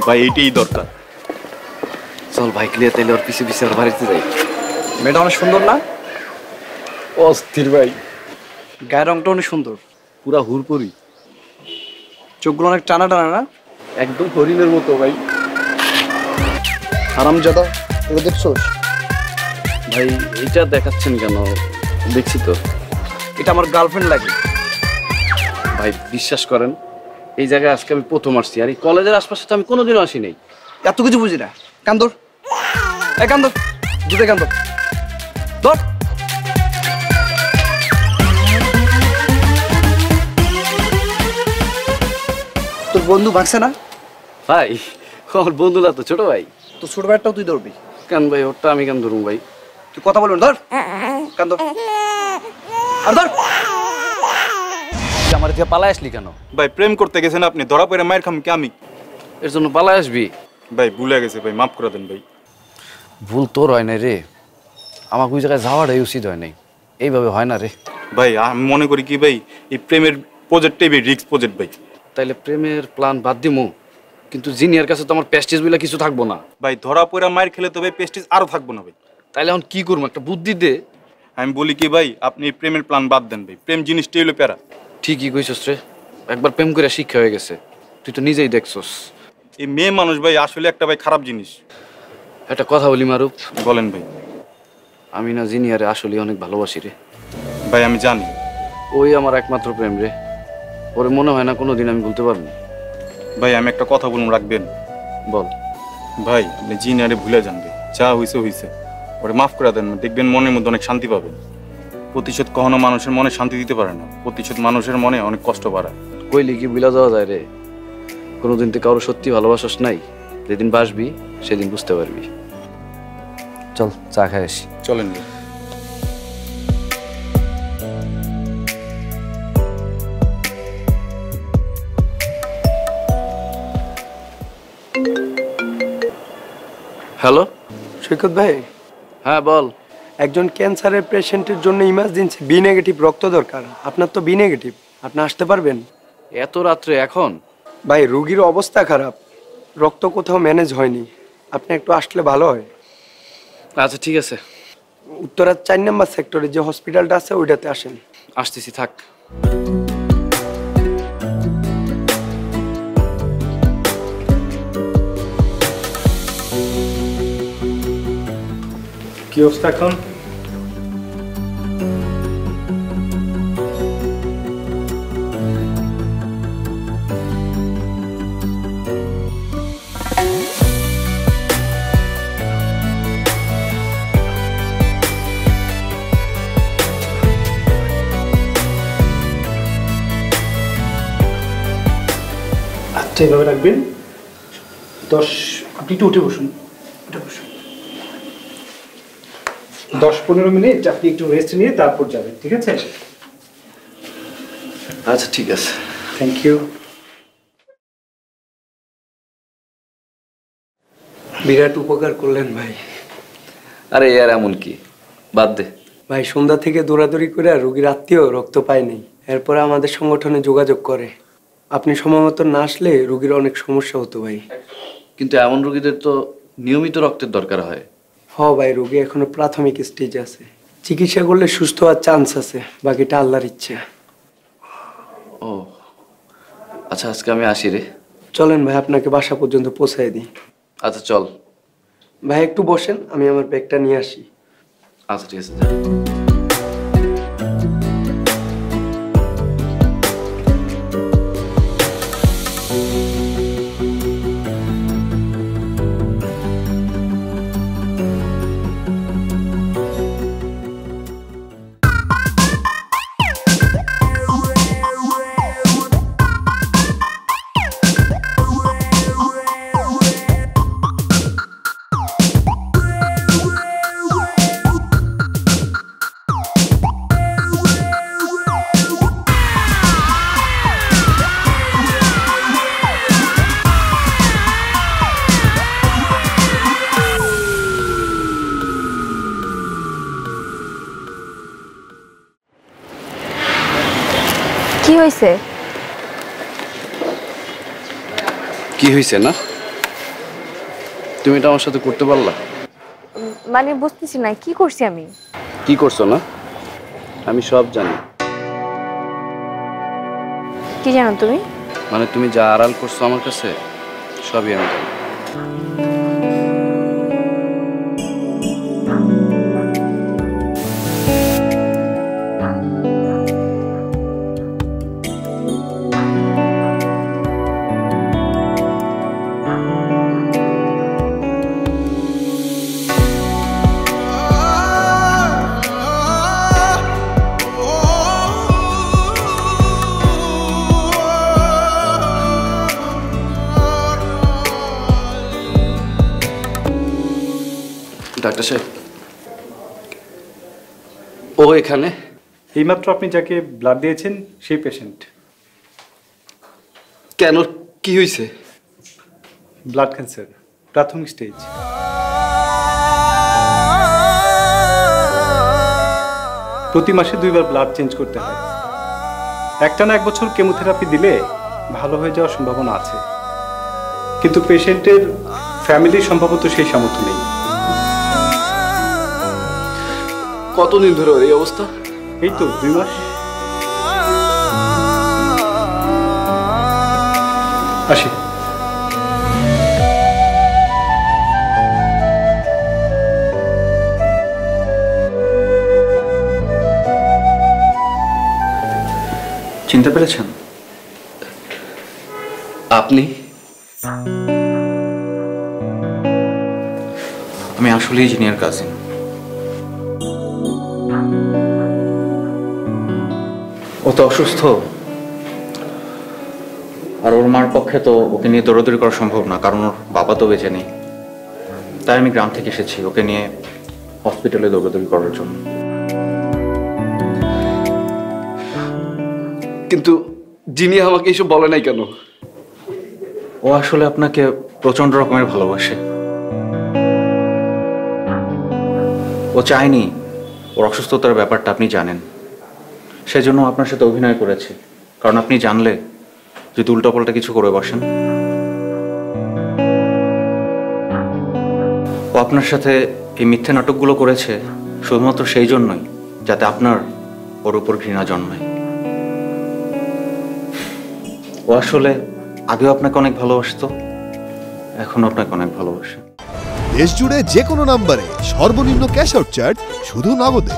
ভাই এইটাই দরকার। চল বাইক নিয়ে তাইলে ওর পিছে পিছে ওর বাড়িতে যাই। মেয়েটা অনেক সুন্দর না? অস্থির ভাই, গায়ের রংটা অনেক সুন্দর, পুরা হুরপুরি, চোখগুলো অনেক টানা টানা না? একদম হরিণের মতো ভাই। হারামজাদা, এগুলো দেখছোস? ভাই এইটা দেখাচ্ছেন কেন? দেখছি তো। এটা আমার গার্লফ্রেন্ড লাগে। ভাই বিশ্বাস করেন, এই জায়গায় আজকে আমি প্রথম আসছি, আর এই কলেজের আশপাশে তো আমি কোনোদিনও আসি নাই। এত কিছু বুঝি না। কান্দর, এ কান্দর, দুটো কান্দর ধর। তোর বন্ধু ভাগছে না? ভাই আমার বন্ধু না তো, ছোট ভাই। তো ছোট ভাইটাও তুই ধরবি কেন ভাই? ওরটা আমি কেন ধরুন ভাই? তুই কথা বলবেন, ধর কান্দর আর ধর। আমার থেকে পালায় আসলি কেন? ভাই প্রেম করতে গেছেন আপনি, ধরা পড়ে মায়ের খাম কি আমি? এর জন্য পালায় আসবি? ভাই ভুলে গেছে ভাই, মাফ করে দেন ভাই। ভুল তোর হয় নাই রে, আমাকে ওই জায়গায় যাওয়াটাই উচিত হয় নাই। এইভাবে হয় না রে ভাই। আমি মনে করি কি ভাই, এই প্রেমের প্রজেক্টটাই ভাই রিস্ক প্রজেক্ট ভাই। তাইলে প্রেমের প্ল্যান বাদ দিমু, কিন্তু জিনিয়ার কাছে তো আমার প্যাস্টিজ বলে কিছু থাকবো না। ভাই ধরা পড়ে মায়ের খেলে তো ভাই প্রেস্টিজ আরো থাকবো না ভাই। তাইলে এখন কি করবো? একটা বুদ্ধি দে। আমি বলি কি ভাই, আপনি এই প্রেমের প্ল্যান বাদ দেন ভাই, প্রেম জিনিসটাই হলো প্যারা। ঠিকই কইছস রে, একবার প্রেম করে শিক্ষা হয়ে গেছে, তুই তো নিজেই দেখছস। এই মেয়ে মানুষ ভাই আসলে একটা ভাই খারাপ জিনিস। একটা কথা বলি মারুফ, বলেন ভাই। আমি না জিনিয়ারে আসলে অনেক ভালোবাসি রে। ভাই আমি জানি। ওই আমার একমাত্র প্রেম রে, ওরে মনে হয় না কোনোদিন আমি ভুলতে পারবো। ভাই আমি একটা কথা বলুন, রাখবেন? বল। ভাই আপনি জিনিয়ারে ভুলে যান ভাই, যা হইছে হইছে, ওরে মাফ করে দেন, দেখবেন মনের মধ্যে অনেক শান্তি পাবেন। প্রতিশোধ কখনো মানুষের মনে শান্তি দিতে পারে না, প্রতিশোধ মানুষের মনে অনেক কষ্ট বাড়ায়। কইলি কি বুলা যাওয়া যায় রে? কোনোদিন তুই কারো সত্যি ভালোবাসস নাই, যেদিন বাসবি সেদিন বুঝতে পারবি। চল চা খাই আসি। চলেন ভাই। হ্যালো সৈকত ভাই, হ্যাঁ বল। একজন ক্যান্সারের পেশেন্টের জন্য ইমার্জেন্সি বি নেগেটিভ রক্ত দরকার। আপনার তো বি নেগেটিভ, আপনি আসতে পারবেন? এত রাত্রে এখন? ভাই রোগীর অবস্থা খারাপ, রক্ত কোথাও ম্যানেজ হয়নি, আপনি একটু আসলে ভালো হয়। আচ্ছা ঠিক আছে, উত্তরার 4 নম্বর সেক্টরে যে হসপিটালটা আছে ওইটাতে আসেন। আসতেছি, থাক। কি অবস্থা এখন? আচ্ছা এভাবে রাখবেন। 10 আপনি একটু উঠে বসুন, উঠে বসুন। 10-15 মিনিট আপনি একটু রেস্ট নিয়ে তারপর যাবেন, ঠিক আছে? আচ্ছা ঠিক আছে, থ্যাংক ইউ। বিরাট উপকার করলেন ভাই। আরে ইয়ার এমন কি, বাদ দে। ভাই সন্ধ্যা থেকে দৌড়াদৌড়ি করে রোগীর আত্মীয় রক্ত পায়নি, এরপরে আমাদের সংগঠনে যোগাযোগ করে। আপনি সময় মতো না আসলে রোগীর অনেক সমস্যা হতো ভাই। কিন্তু এমন রোগীদের তো নিয়মিত রক্তের দরকার হয়। ভাই রোগী এখনো প্রাথমিক স্টেজ আছে, চিকিৎসা করলে সুস্থ হওয়ার চান্স আছে, বাকিটা আল্লাহর ইচ্ছা। ও আচ্ছা, আজকে আমি আসি রে। চলেন ভাই আপনাকে বাসা পর্যন্ত পৌঁছায় দিই। আচ্ছা চল। ভাই একটু বসেন, আমি আমার ব্যাগটা নিয়ে আসি। আচ্ছা ঠিক আছে, যা। কি হইছে? কি হয়েছে না? তুমি এটা আমার সাথে করতে পারলা? মানে বুঝতেছি না কি করছি আমি। কি করছো না? আমি সব জানি। কি জানো তুমি? মানে তুমি যা আড়াল করছো আমার কাছে সবই আমি জানি। ডাক্তার সাহেব, ও এখানে? এইমাত্র আপনি যাকে ব্লাড দিয়েছেন সেই পেশেন্ট। কেন, কি হয়েছে? ব্লাড ক্যান্সার, প্রাথমিক স্টেজ। প্রতি মাসে 2 বার ব্লাড চেঞ্জ করতে হয়। একটানা 1 বছর কেমোথেরাপি দিলে ভালো হয়ে যাওয়ার সম্ভাবনা আছে, কিন্তু পেশেন্টের ফ্যামিলির সম্ভবত সেই সামর্থ্য নেই। কতদিন ধরে ওর এই অবস্থা? এই তো 2 মাস। আসি। চিনতে পেরেছেন? আপনি? আমি আসলে ইঞ্জিনিয়ার কাজিন। ও তো অসুস্থ, আর ওর মার পক্ষে তো ওকে নিয়ে দৌড়াদৌড়ি করা সম্ভব না, কারণ ওর বাবা তো বেঁচে নেই। তাই আমি গ্রাম থেকে এসেছি ওকে নিয়ে হসপিটালে দৌড়াদৌড়ি করার জন্য। কিন্তু যিনি আমাকে এসব বলে নাই কেন? ও আসলে আপনাকে প্রচন্ড রকমের ভালোবাসে। ও চায়নি ওর অসুস্থতার ব্যাপারটা আপনি জানেন, সেজন্য আপনার সাথে অভিনয় করেছে, কারণ আপনি জানলে যদি উল্টাপাল্টা কিছু করে বসেন। ও আপনার সাথে এই মিথ্যে নাটকগুলো করেছে শুধুমাত্র সেই জন্যই যাতে আপনার ওর উপর ঘৃণা জন্মায়। ও আসলে আগেও আপনাকে অনেক ভালোবাসতো, এখন আপনাকে অনেক ভালোবাসে। দেশ জুড়ে যে কোনো নম্বরে সর্বনিম্ন ক্যাশ আউট চার্জ শুধু নগদে।